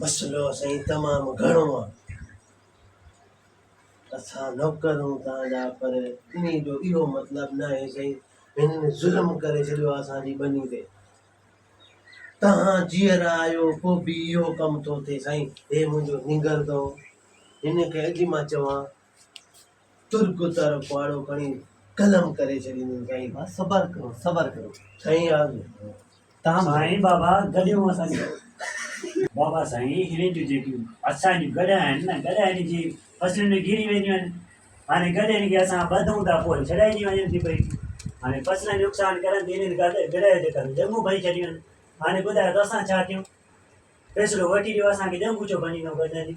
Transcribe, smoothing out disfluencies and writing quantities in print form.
मसलो साईं तमामु घणो आहे। असां नौकरूं तव्हांजा, पर इन जो इहो मतिलबु न आहे साईं हिननि ज़ुल्म करे छॾियो आहे असांजी ॿनी ते। तव्हां जीअर आहियो पोइ बि इहो कमु थो थिए साईं। हे मुंहिंजो निंगरंदो, हिन खे अॼु मां चवां तुर्क तरफ़ वारो खणी कलम करे छॾींदुमि साईं। सबर करो साईं आगे तव्हां साईं बाबा गॾियूं असांजी बाबा साईं हिन जूं जेकियूं असांजूं गॾ आहिनि न, गॾ हिन जी फसलुनि में घिरी वेंदियूं आहिनि। हाणे गॾनि खे असां ॿधूं था पोइ छॾाइजी वञनि थी पई। हाणे फसलनि जो नुक़सानु करनि थी, इन्हनि गॾ जे करे जंगूं भई छॾियूं आहिनि। हाणे ॿुधायो त असां छा कयूं? फ़ैसिलो वठी ॾियो, असांखे जंगूं छो भञींदो गॾनि।